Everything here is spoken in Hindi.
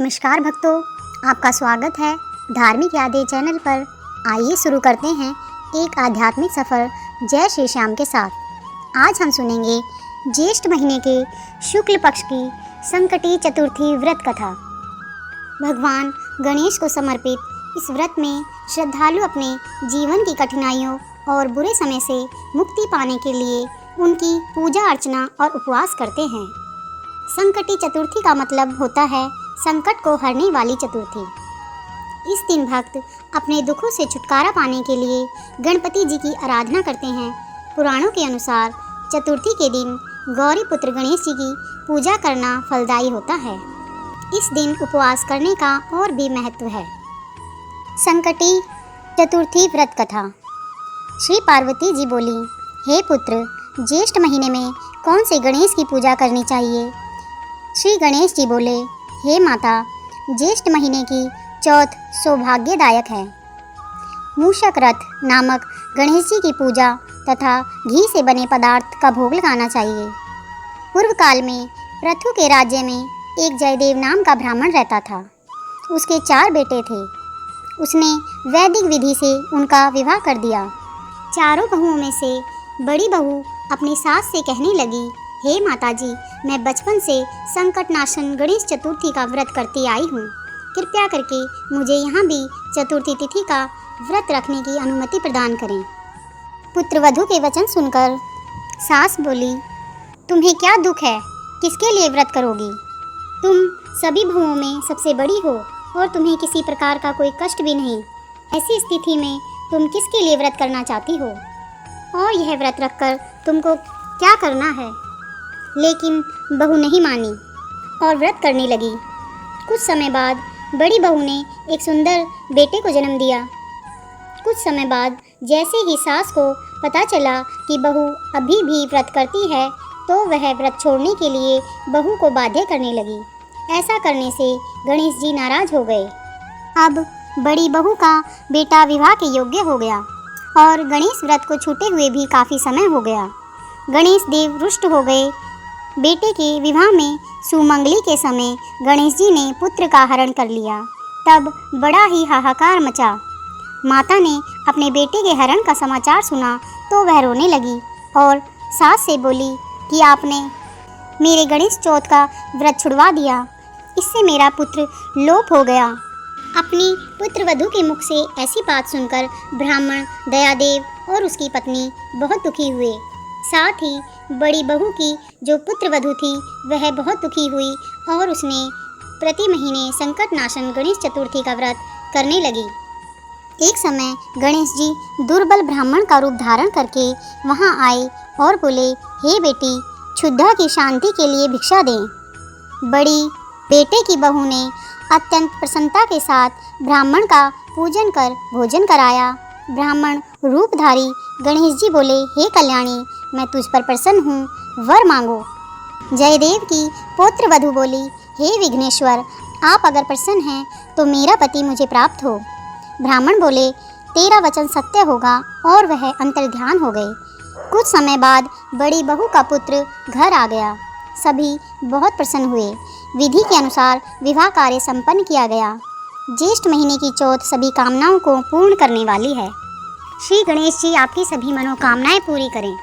नमस्कार भक्तों, आपका स्वागत है धार्मिक यादें चैनल पर। आइए शुरू करते हैं एक आध्यात्मिक सफ़र जय श्री श्याम के साथ। आज हम सुनेंगे ज्येष्ठ महीने के शुक्ल पक्ष की संकटी चतुर्थी व्रत कथा। भगवान गणेश को समर्पित इस व्रत में श्रद्धालु अपने जीवन की कठिनाइयों और बुरे समय से मुक्ति पाने के लिए उनकी पूजा अर्चना और उपवास करते हैं। संकटी चतुर्थी का मतलब होता है संकट को हरने वाली चतुर्थी। इस दिन भक्त अपने दुखों से छुटकारा पाने के लिए गणपति जी की आराधना करते हैं। पुराणों के अनुसार चतुर्थी के दिन गौरी पुत्र गणेश जी की पूजा करना फलदायी होता है। इस दिन उपवास करने का और भी महत्व है। संकटी चतुर्थी व्रत कथा। श्री पार्वती जी बोली, हे पुत्र, ज्येष्ठ महीने में कौन से गणेश की पूजा करनी चाहिए? श्री गणेश जी बोले, हे माता, ज्येष्ठ महीने की चौथ सौभाग्यदायक है। मूषक रथ नामक गणेश जी की पूजा तथा घी से बने पदार्थ का भोग लगाना चाहिए। पूर्व काल में पृथु के राज्य में एक जयदेव नाम का ब्राह्मण रहता था। उसके 4 बेटे थे। उसने वैदिक विधि से उनका विवाह कर दिया। चारों बहुओं में से बड़ी बहू अपनी सास से कहने लगी, हे माताजी, मैं बचपन से संकट नाशन गणेश चतुर्थी का व्रत करती आई हूँ। कृपया करके मुझे यहाँ भी चतुर्थी तिथि का व्रत रखने की अनुमति प्रदान करें। पुत्रवधू के वचन सुनकर सास बोली, तुम्हें क्या दुख है? किसके लिए व्रत करोगी? तुम सभी बहुओं में सबसे बड़ी हो और तुम्हें किसी प्रकार का कोई कष्ट भी नहीं। ऐसी स्थिति में तुम किसके लिए व्रत करना चाहती हो? और यह व्रत रखकर तुमको क्या करना है? लेकिन बहू नहीं मानी और व्रत करने लगी। कुछ समय बाद बड़ी बहू ने एक सुंदर बेटे को जन्म दिया। कुछ समय बाद जैसे ही सास को पता चला कि बहू अभी भी व्रत करती है, तो वह व्रत छोड़ने के लिए बहू को बाध्य करने लगी। ऐसा करने से गणेश जी नाराज हो गए। अब बड़ी बहू का बेटा विवाह के योग्य हो गया और गणेश व्रत को छूटे हुए भी काफ़ी समय हो गया। गणेश देव रुष्ट हो गए। बेटे के विवाह में सुमंगली के समय गणेश जी ने पुत्र का हरण कर लिया। तब बड़ा ही हाहाकार मचा। माता ने अपने बेटे के हरण का समाचार सुना तो वह रोने लगी और सास से बोली कि आपने मेरे गणेश चौथ का व्रत छुड़वा दिया, इससे मेरा पुत्र लोप हो गया। अपनी पुत्रवधू के मुख से ऐसी बात सुनकर ब्राह्मण दयादेव और उसकी पत्नी बहुत दुखी हुए। साथ ही बड़ी बहू की जो पुत्रवधू थी वह बहुत दुखी हुई और उसने प्रति महीने संकट नाशन गणेश चतुर्थी का व्रत करने लगी। एक समय गणेश जी दुर्बल ब्राह्मण का रूप धारण करके वहां आए और बोले, हे बेटी, क्षुधा की शांति के लिए भिक्षा दें। बड़ी बेटे की बहू ने अत्यंत प्रसन्नता के साथ ब्राह्मण का पूजन कर भोजन कराया। ब्राह्मण रूपधारी गणेश जी बोले, हे कल्याणी, मैं तुझ पर प्रसन्न हूँ, वर मांगो। जयदेव की पौत्र वधू बोली, हे विघ्नेश्वर, आप अगर प्रसन्न हैं तो मेरा पति मुझे प्राप्त हो। ब्राह्मण बोले, तेरा वचन सत्य होगा, और वह अंतर्ध्यान हो गए। कुछ समय बाद बड़ी बहू का पुत्र घर आ गया। सभी बहुत प्रसन्न हुए। विधि के अनुसार विवाह कार्य संपन्न किया गया। ज्येष्ठ महीने की चौथ सभी कामनाओं को पूर्ण करने वाली है। श्री गणेश जी आपकी सभी मनोकामनाएं पूरी करें।